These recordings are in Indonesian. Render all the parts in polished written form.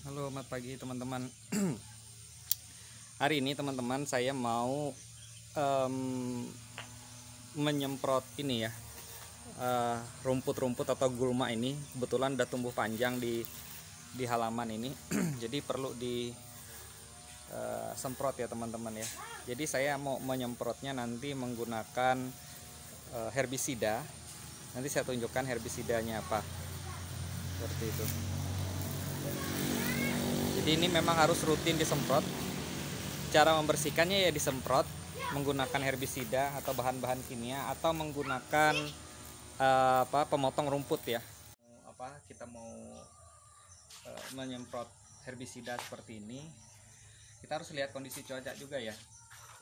Halo, selamat pagi teman-teman. Hari ini teman-teman saya mau menyemprot ini ya, rumput-rumput atau gulma ini. Kebetulan udah tumbuh panjang di halaman ini. Jadi perlu disemprot ya teman-teman ya. Jadi saya mau menyemprotnya nanti menggunakan herbisida. Nanti saya tunjukkan herbisidanya apa. Seperti itu. Jadi ini memang harus rutin disemprot. Cara membersihkannya ya disemprot menggunakan herbisida atau bahan-bahan kimia atau menggunakan pemotong rumput ya. Kita mau menyemprot herbisida seperti ini, kita harus lihat kondisi cuaca juga ya.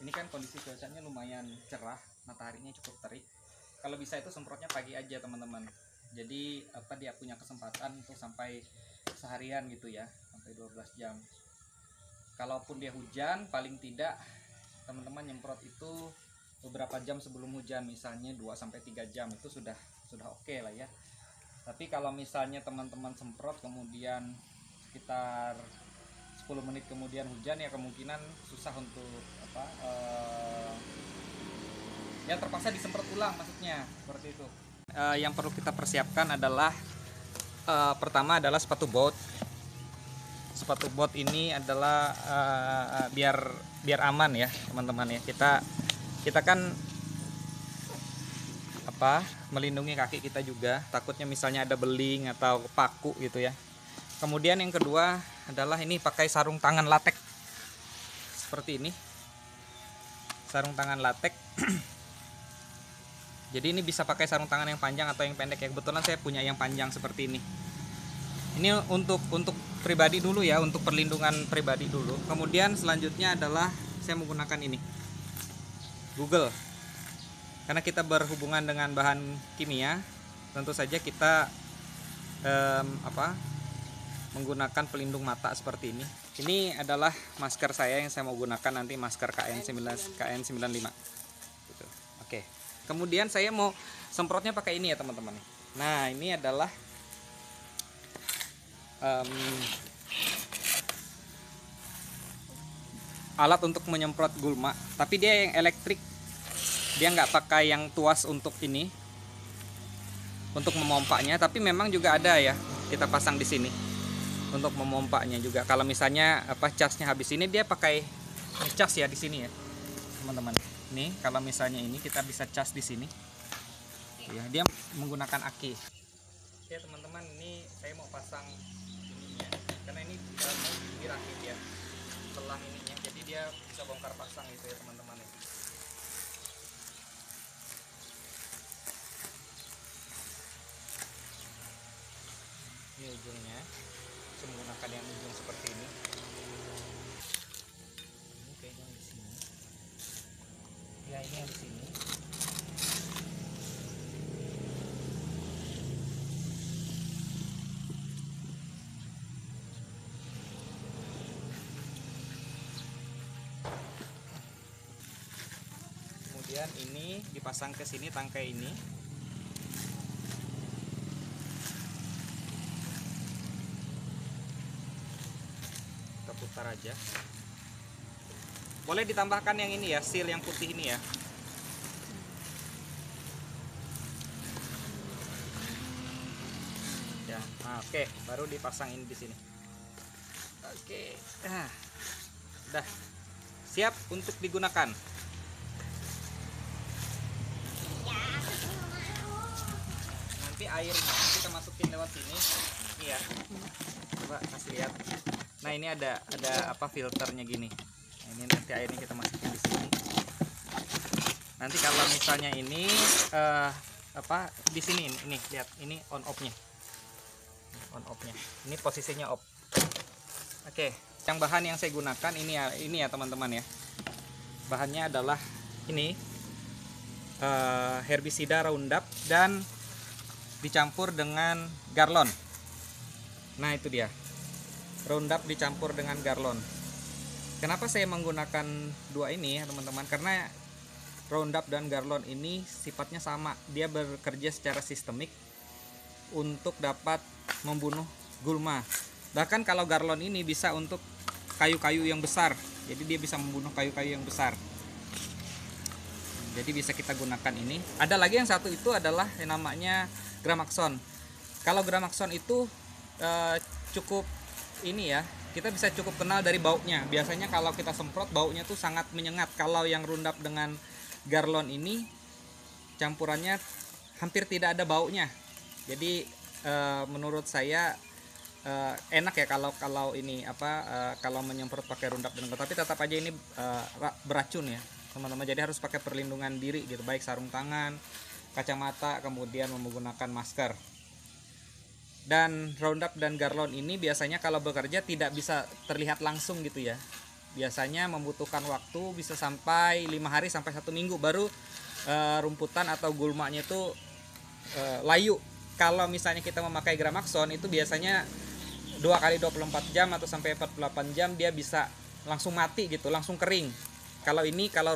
Ini kan kondisi cuacanya lumayan cerah, mataharinya cukup terik. Kalau bisa itu semprotnya pagi aja teman-teman. Jadi dia punya kesempatan untuk sampai seharian gitu ya, sampai 12 jam. Kalaupun dia hujan, paling tidak teman-teman nyemprot itu beberapa jam sebelum hujan, misalnya 2-3 jam itu sudah oke lah ya. Tapi kalau misalnya teman-teman semprot kemudian sekitar 10 menit kemudian hujan, ya kemungkinan susah untuk ya terpaksa disemprot ulang maksudnya, seperti itu. Yang perlu kita persiapkan adalah pertama adalah sepatu bot. Sepatu bot ini adalah biar aman ya teman-teman ya. Kita kan melindungi kaki kita juga, takutnya misalnya ada beling atau paku gitu ya. Kemudian yang kedua adalah ini pakai sarung tangan latex seperti ini, sarung tangan latex. Jadi ini bisa pakai sarung tangan yang panjang atau yang pendek ya. Kebetulan saya punya yang panjang seperti ini. Ini untuk pribadi dulu ya, untuk perlindungan pribadi dulu. Kemudian selanjutnya adalah saya menggunakan ini, Google. Karena kita berhubungan dengan bahan kimia, tentu saja kita menggunakan pelindung mata seperti ini. Ini adalah masker saya yang saya mau gunakan nanti, masker KN95. Gitu. Oke. Kemudian saya mau semprotnya pakai ini ya teman-teman. Nah, ini adalah alat untuk menyemprot gulma, tapi dia yang elektrik. Dia nggak pakai yang tuas untuk ini, untuk memompanya. Tapi memang juga ada ya, kita pasang di sini untuk memompanya juga. Kalau misalnya casnya habis ini, dia pakai cas ya di sini ya teman-teman. Nih, kalau misalnya ini kita bisa cas di sini. Ya, dia menggunakan aki. Oke teman-teman, ini saya mau pasang ininya, karena ini mau dirakit ya setelah ininya, jadi dia bisa bongkar pasang gitu ya teman-teman ya. Ini ujungnya, saya menggunakan yang ujung seperti ini. Ini kayaknya di sini. Ya, ini yang di sini. Kemudian ini dipasang ke sini, tangkai ini. Kita putar aja. Boleh ditambahkan yang ini ya, seal yang putih ini ya. Ya, nah, oke, baru dipasang ini di sini. Oke, udah siap untuk digunakan. Nanti airnya kita masukin lewat sini. Ini ya, coba kasih lihat. Nah, ini ada filternya gini. Nah, ini nanti airnya kita masukin di sini. Nanti kalau misalnya ini di sini ini lihat, ini on off-nya. Ini posisinya off. Oke, yang bahan yang saya gunakan ini ya teman-teman ya. Bahannya adalah ini herbisida Roundup dan dicampur dengan Garlon. Nah, itu dia. Roundup dicampur dengan Garlon. Kenapa saya menggunakan dua ini ya teman-teman? Karena Roundup dan Garlon ini sifatnya sama. Dia bekerja secara sistemik untuk dapat membunuh gulma. Bahkan kalau garlon ini bisa untuk kayu-kayu yang besar, jadi dia bisa membunuh kayu-kayu yang besar. Jadi bisa kita gunakan ini. Ada lagi yang satu itu adalah yang namanya Gramaxon. Kalau Gramaxon itu cukup ini ya, kita bisa cukup kenal dari baunya. Biasanya kalau kita semprot baunya tuh sangat menyengat. Kalau yang Roundup dengan garlon ini campurannya hampir tidak ada baunya. Jadi menurut saya enak ya kalau ini kalau menyemprot pakai Roundup dan tapi tetap aja ini beracun ya teman-teman. Jadi harus pakai perlindungan diri gitu, baik sarung tangan, kacamata, kemudian menggunakan masker. Dan Roundup dan garlon ini biasanya kalau bekerja tidak bisa terlihat langsung gitu ya. Biasanya membutuhkan waktu bisa sampai 5 hari sampai 1 minggu baru rumputan atau gulmanya itu layu. Kalau misalnya kita memakai Gramaxon itu biasanya 2 kali 24 jam atau sampai 48 jam dia bisa langsung mati gitu, langsung kering. Kalau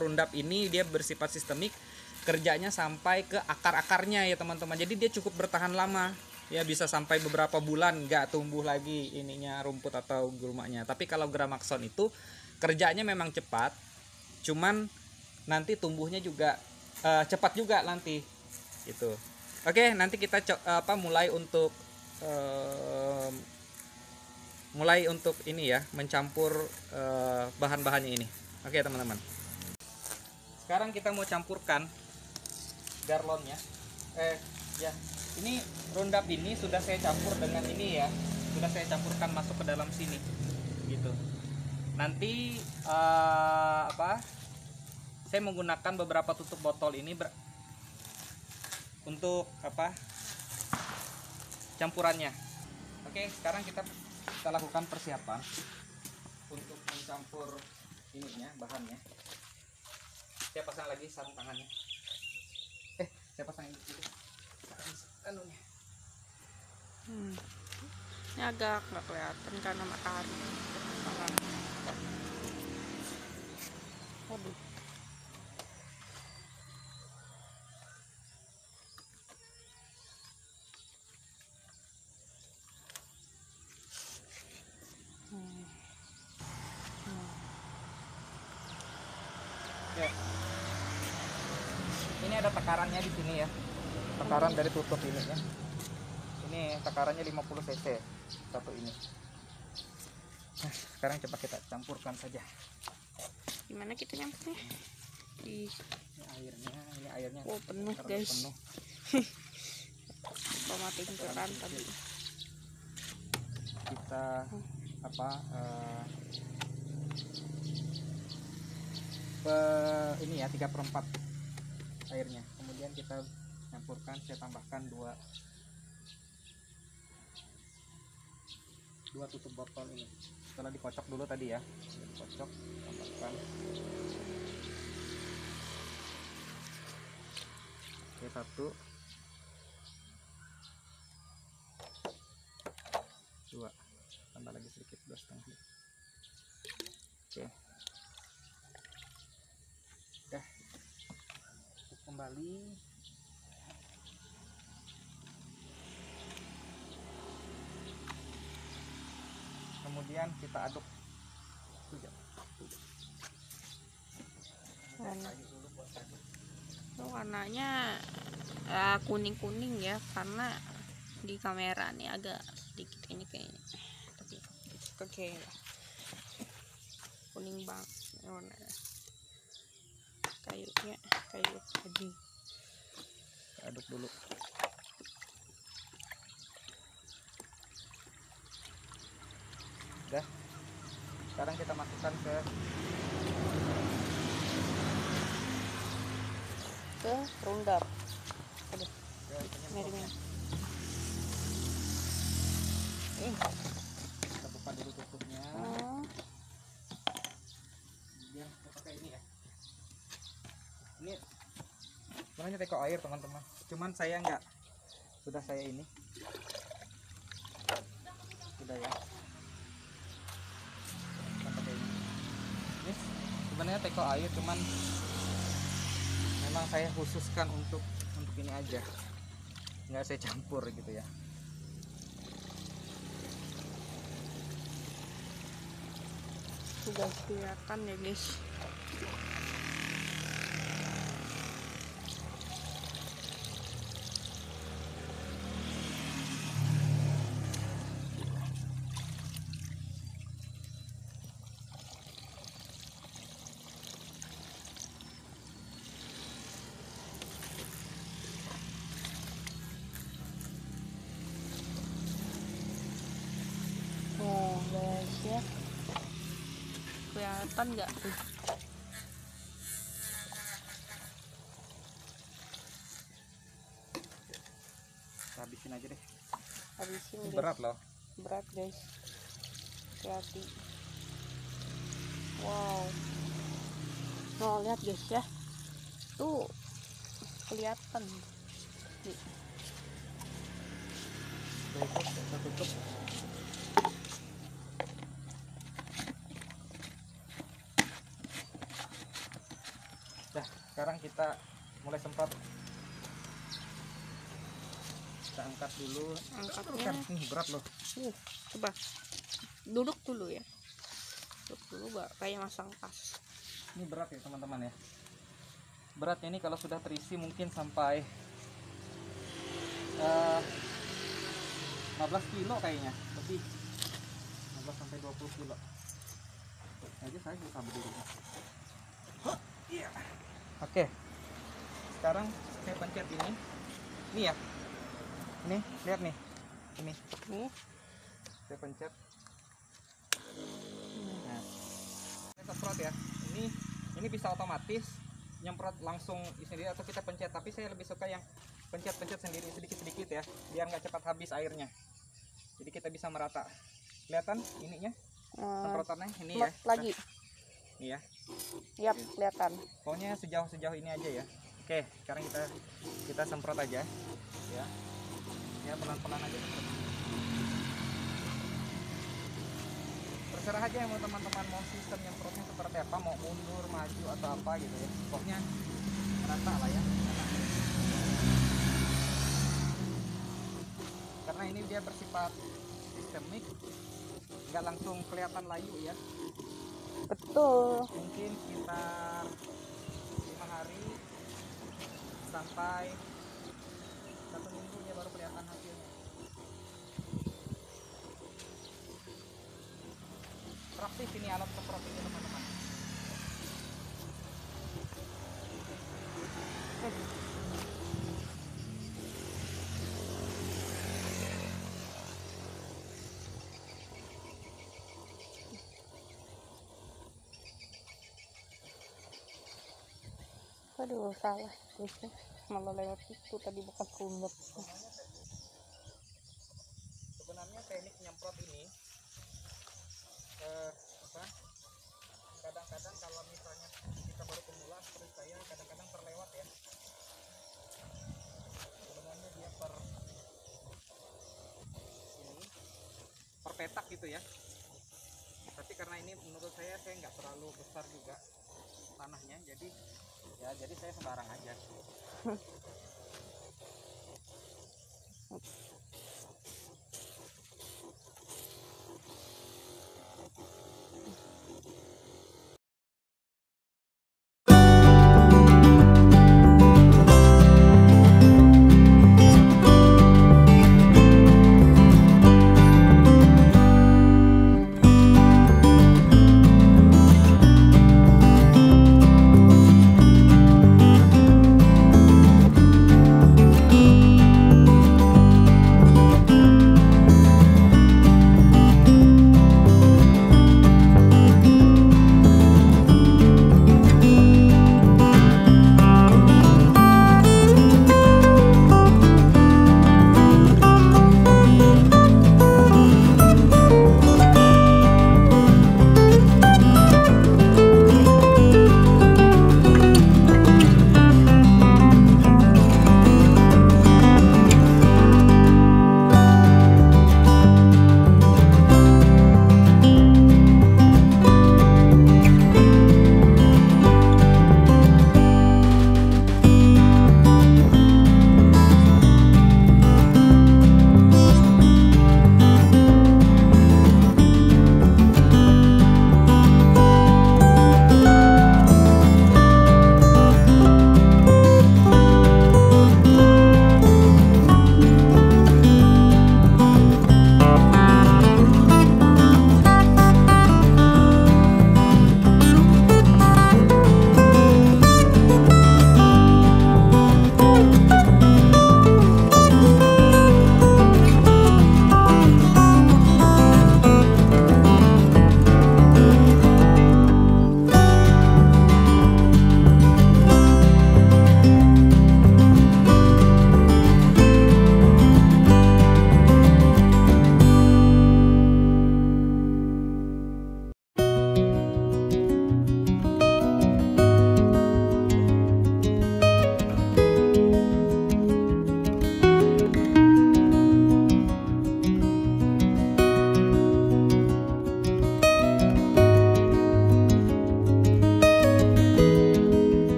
Roundup ini dia bersifat sistemik, kerjanya sampai ke akar-akarnya ya teman-teman. Jadi dia cukup bertahan lama. Ya bisa sampai beberapa bulan nggak tumbuh lagi ininya rumput atau gulmanya. Tapi kalau Gramaxon itu kerjanya memang cepat, cuman nanti tumbuhnya juga cepat juga nanti gitu. Oke, nanti kita mulai untuk ini ya, mencampur bahan-bahannya ini. Oke teman-teman, sekarang kita mau campurkan garlonnya. Ya, ini Roundup ini sudah saya campur dengan ini ya, sudah saya campurkan masuk ke dalam sini gitu. Nanti saya menggunakan beberapa tutup botol ini untuk campurannya. Oke, sekarang kita lakukan persiapan untuk mencampur ininya, bahannya. Saya pasang lagi sarung tangannya. Saya pasang ini dulu. Anunya. Ini agak nggak kelihatan karena matahari. Waduh. Ya. Ini ada takarannya di sini ya. Takaran dari tutup ini ya. Ini takarannya 50 cc satu ini. Nah, sekarang coba kita campurkan saja. Gimana kita nyampurnya? Ini airnya. Oh, penuh guys. Penuh. Coba matiin keran tadi. Kita ini ya 3/4 airnya. Kemudian kita campurkan, saya tambahkan dua tutup botol ini. Setelah dikocok dulu tadi ya, dikocok, tambahkan. Oke, 1, 2, tambah lagi sedikit, 2,5. Oke, udah tutup kembali. Kemudian kita aduk. Warnanya kuning-kuning ya, karena di kamera nih agak sedikit ini kayaknya, tapi kayak kuning banget warnanya. Kayu tadi. Aduk dulu. Udah. Sekarang kita masukkan ke Roundup. Aduh, merah. Kita buka dulu tutupnya. Kemudian kita pakai ini ya. Ini sebenarnya teko air teman-teman. Cuman saya enggak. Sudah saya ini. Sudah ya. Kita pakai ini. Ini sebenarnya teko air, cuman memang saya khususkan untuk ini aja, nggak saya campur gitu ya. Tuh guys, kelihatan ya guys. Oh guys ya, kelihatan nggak tuh? Kita habisin aja deh. Habisin Ini guys. berat loh. Berat guys, hati-hati. Wow, oh lihat guys ya, tuh kelihatan nih. Kita tutup. Nah, sekarang kita mulai semprot. Kita angkat dulu. Angkatnya, Ini berat loh. coba duduk dulu ya, duduk dulu gak kayak masang tas. Ini berat ya teman-teman ya. Beratnya ini kalau sudah terisi mungkin sampai 15 kilo kayaknya, lebih 15 sampai 20 kilo aja saya bisa berdiri. Iya. Oke, sekarang saya pencet ini ya, ini lihat nih, ini Nih, saya pencet. Nah, saya semprot ya, ini bisa otomatis nyemprot langsung sendiri atau kita pencet, tapi saya lebih suka yang pencet-pencet sendiri sedikit-sedikit ya, biar nggak cepat habis airnya. Jadi kita bisa merata. Kelihatan ininya, semprotannya ini ya. lagi. Ini ya. Yap, kelihatan. Pokoknya sejauh ini aja ya. Oke, sekarang kita semprot aja. Ya. Ya pelan-pelan aja. Terserah aja ya teman-teman mau sistem nyemprotnya seperti apa, mau mundur, maju atau apa gitu ya. Pokoknya merata lah ya. Karena ini dia bersifat sistemik, nggak langsung kelihatan layu ya. Betul. Mungkin sekitar 5 hari sampai 1 minggu dia baru kelihatan hasilnya. Praktis ini alat semprot ini teman-teman. Aduh, salah guys, malah lewat itu tadi bekas rungut. Sebenarnya teknik nyemprot ini kadang-kadang kalau misalnya kita baru pemula seperti saya, kadang-kadang terlewat ya. Sebenarnya dia per petak gitu ya. Tapi karena ini menurut saya nggak terlalu besar juga tanahnya, jadi saya sembarang aja.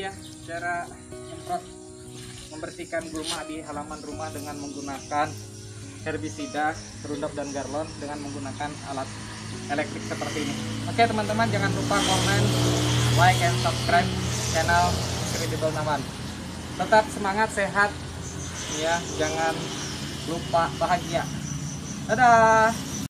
ya cara semprot membersihkan gulma di halaman rumah dengan menggunakan herbisida, Roundup dan Garlon dengan menggunakan alat elektrik seperti ini. Oke teman-teman, jangan lupa komen, like, and subscribe channel Incredible Naman. Tetap semangat, sehat ya, jangan lupa bahagia. Dadah.